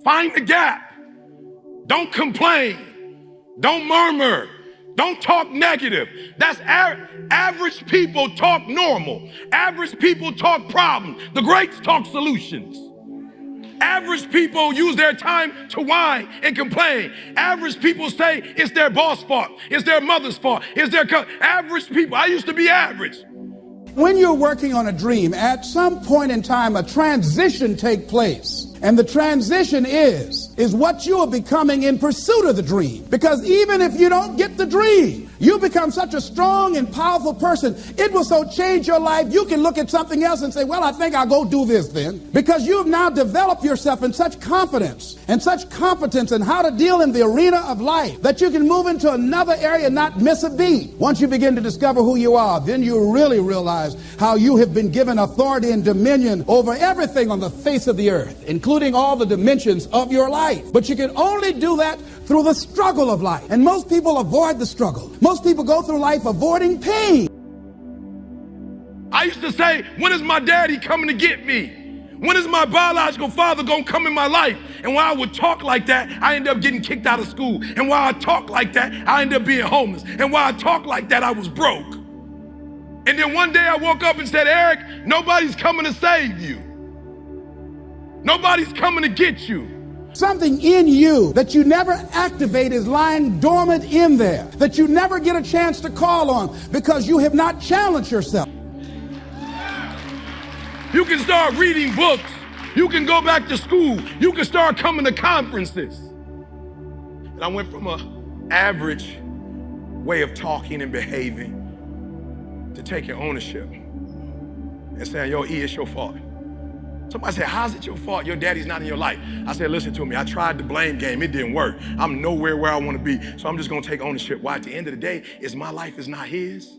Find the gap. Don't complain. Don't murmur. Don't talk negative. That's average people talk normal. Average people talk problems. The greats talk solutions. Average people use their time to whine and complain. Average people say it's their boss' fault. It's their mother's fault. It's their average people. I used to be average. When you're working on a dream, at some point in time, a transition takes place. And the transition is what you are becoming in pursuit of the dream. Because even if you don't get the dream, you become such a strong and powerful person. It will so change your life, you can look at something else and say, well, I think I'll go do this then. Because you have now developed yourself in such confidence and such competence in how to deal in the arena of life that you can move into another area and not miss a beat. Once you begin to discover who you are, then you really realize how you have been given authority and dominion over everything on the face of the earth, including all the dimensions of your life. But you can only do that through the struggle of life. And most people avoid the struggle. Most people go through life avoiding pain. I used to say, when is my daddy coming to get me? When is my biological father going to come in my life? And while I would talk like that, I ended up getting kicked out of school. And while I talked like that, I ended up being homeless. And while I talked like that, I was broke. And then one day I woke up and said, Eric, nobody's coming to save you. Nobody's coming to get you. Something in you that you never activate is lying dormant in there, that you never get a chance to call on because you have not challenged yourself. You can start reading books. You can go back to school. You can start coming to conferences. And I went from an average way of talking and behaving to taking ownership and saying, yo, E, it's your fault. Somebody said, how's it your fault? Your daddy's not in your life. I said, listen to me. I tried the blame game. It didn't work. I'm nowhere where I want to be. So I'm just going to take ownership. Why? At the end of the day, is my life is not his.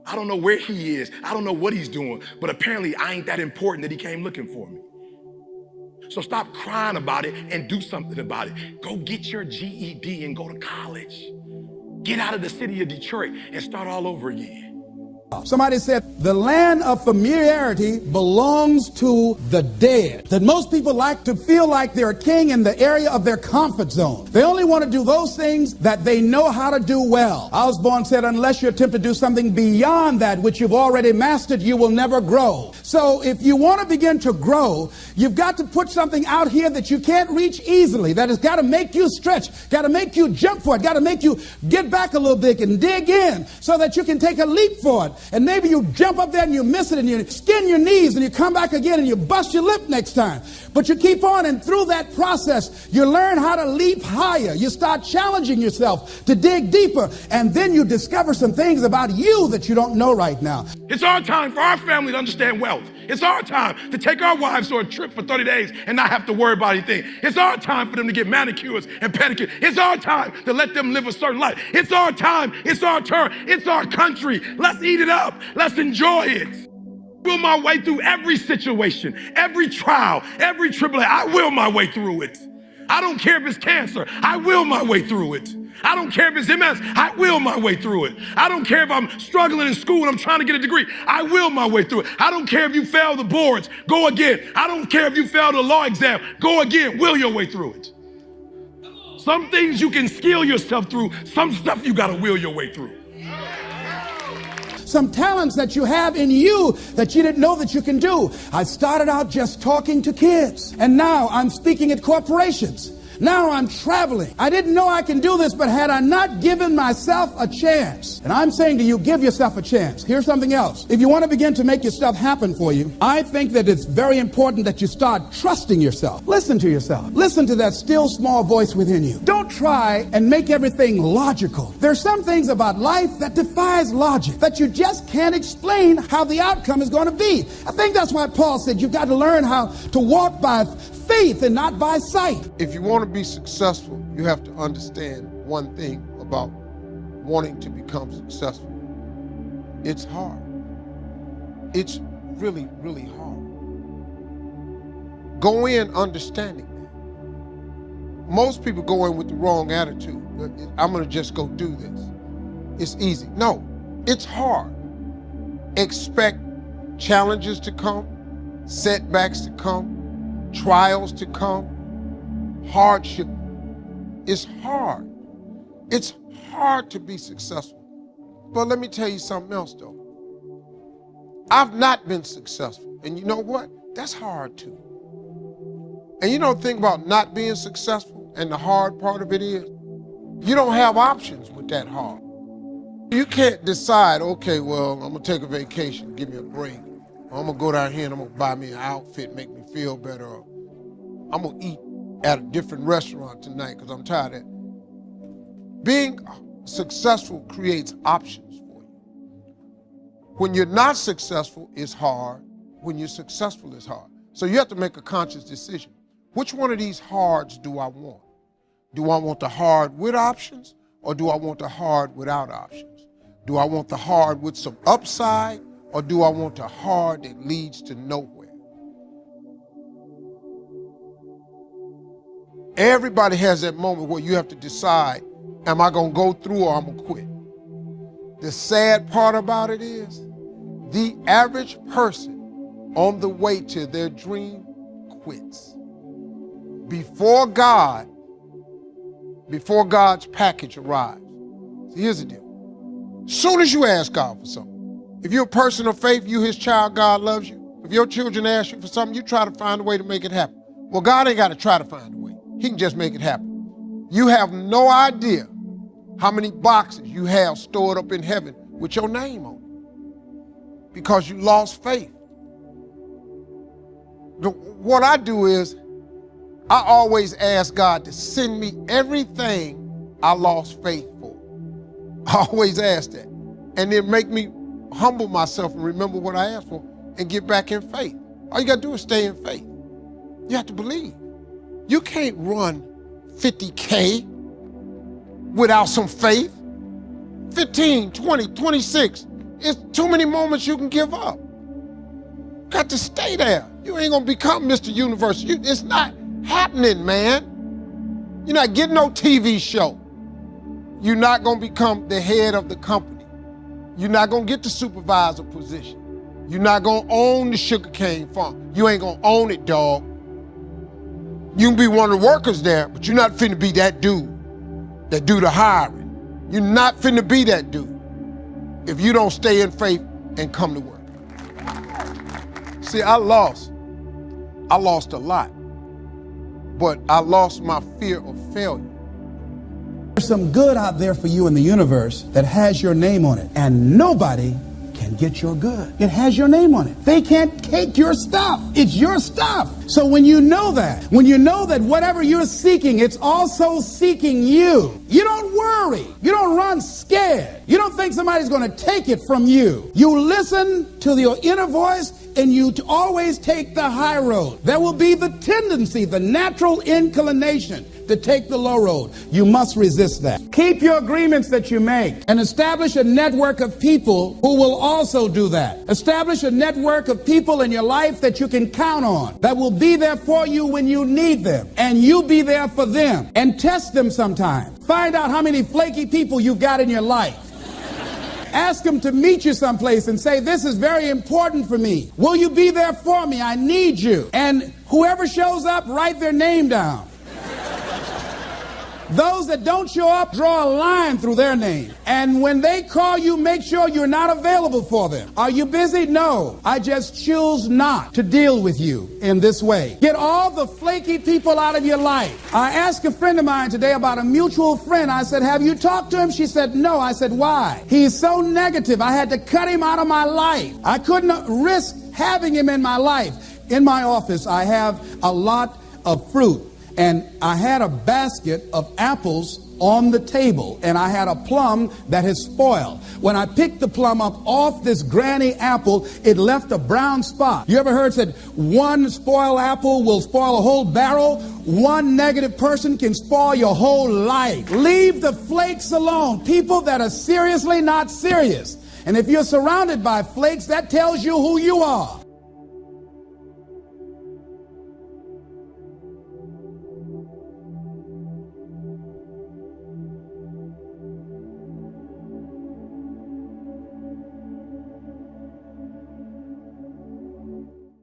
I don't know where he is. I don't know what he's doing. But apparently I ain't that important that he came looking for me. So stop crying about it and do something about it. Go get your GED and go to college. Get out of the city of Detroit and start all over again. Somebody said the land of familiarity belongs to the dead. That most people like to feel like they're a king in the area of their comfort zone. They only want to do those things that they know how to do well. Osborne said, unless you attempt to do something beyond that which you've already mastered, you will never grow. So if you want to begin to grow, you've got to put something out here that you can't reach easily, that has got to make you stretch, got to make you jump for it, got to make you get back a little bit and dig in so that you can take a leap for it. And maybe you jump up there and you miss it and you skin your knees and you come back again and you bust your lip next time. But you keep on, and through that process, you learn how to leap higher. You start challenging yourself to dig deeper, and then you discover some things about you that you don't know right now. It's our time for our family to understand wealth. It's our time to take our wives on a trip for 30 days and not have to worry about anything. It's our time for them to get manicures and pedicures. It's our time to let them live a certain life. It's our time. It's our turn. It's our country. Let's eat it up. Let's enjoy it. I will my way through every situation, every trial, every tribulation. I will my way through it. I don't care if it's cancer. I will my way through it. I don't care if it's MS. I will my way through it. I don't care if I'm struggling in school and I'm trying to get a degree. I will my way through it. I don't care if you fail the boards. Go again. I don't care if you fail the law exam. Go again. Will your way through it. Some things you can skill yourself through. Some stuff you got to will your way through. Some talents that you have in you that you didn't know that you can do. I started out just talking to kids, and now I'm speaking at corporations. Now I'm traveling. I didn't know I can do this, but had I not given myself a chance, and I'm saying to you, give yourself a chance. Here's something else. If you want to begin to make your stuff happen for you, I think that it's very important that you start trusting yourself. Listen to yourself. Listen to that still small voice within you. Don't try and make everything logical. There's some things about life that defies logic, that you just can't explain how the outcome is going to be. I think that's why Paul said you've got to learn how to walk by faith and not by sight. If you want to be successful, you have to understand one thing about wanting to become successful. It's hard. It's really, really hard. Go in understanding that. Most people go in with the wrong attitude. I'm going to just go do this. It's easy. No, it's hard. Expect challenges to come, setbacks to come, trials to come, hardship. It's hard. It's hard to be successful. But let me tell you something else though. I've not been successful. And you know what? That's hard too. And you know the thing about not being successful and the hard part of it is, you don't have options with that hard. You can't decide, okay, well, I'm gonna take a vacation, give me a break. Or I'm gonna go down here and I'm gonna buy me an outfit, make me feel better. Or I'm gonna eat at a different restaurant tonight because I'm tired of it. Being successful creates options for you. When you're not successful, it's hard. When you're successful, it's hard. So you have to make a conscious decision. Which one of these hards do I want? Do I want the hard with options or do I want the hard without options? Do I want the hard with some upside or do I want the hard that leads to nowhere? Everybody has that moment where you have to decide, am I gonna go through or I'm gonna quit? The sad part about it is, the average person on the way to their dream quits. Before God's package arrives. See, here's the deal. Soon as you ask God for something, if you're a person of faith, you his child, God loves you. If your children ask you for something, you try to find a way to make it happen. Well, God ain't got to try to find a way. He can just make it happen. You have no idea how many boxes you have stored up in heaven with your name on it because you lost faith. What I do is, I always ask God to send me everything I lost faith for. I always ask that. And then make me humble myself and remember what I asked for and get back in faith. All you gotta do is stay in faith. You have to believe. You can't run 50K without some faith. 15, 20, 26. It's too many moments you can give up. Got to stay there. You ain't gonna become Mr. Universe. It's not happening, man. You're not getting no TV show. You're not gonna become the head of the company. You're not gonna get the supervisor position. You're not gonna own the sugarcane farm. You ain't gonna own it, dog. You can be one of the workers there, but you're not finna be that dude that do the hiring. You're not finna be that dude if you don't stay in faith and come to work. See, I lost a lot, but I lost my fear of failure. There's some good out there for you in the universe that has your name on it, and nobody can get your good. It has your name on it. They can't take your stuff. It's your stuff. So when you know that whatever you're seeking, it's also seeking you, you don't worry. You don't run scared. You don't think somebody's going to take it from you. You listen to your inner voice and you always take the high road. There will be the tendency, the natural inclination to take the low road. You must resist that. Keep your agreements that you make and establish a network of people who will also do that. Establish a network of people in your life that you can count on, that will be there for you when you need them, and you be there for them. And test them sometime. Find out how many flaky people you've got in your life. Ask them to meet you someplace and say, this is very important for me. Will you be there for me? I need you. And whoever shows up, write their name down. Those that don't show up, draw a line through their name. And when they call you, make sure you're not available for them. Are you busy? No. I just choose not to deal with you in this way. Get all the flaky people out of your life. I asked a friend of mine today about a mutual friend. I said, have you talked to him? She said, no. I said, why? He's so negative. I had to cut him out of my life. I couldn't risk having him in my life. In my office, I have a lot of fruit. And I had a basket of apples on the table, and I had a plum that had spoiled. When I picked the plum up off this granny apple, it left a brown spot. You ever heard said one spoiled apple will spoil a whole barrel? One negative person can spoil your whole life. Leave the flakes alone. People that are seriously not serious. And if you're surrounded by flakes, that tells you who you are.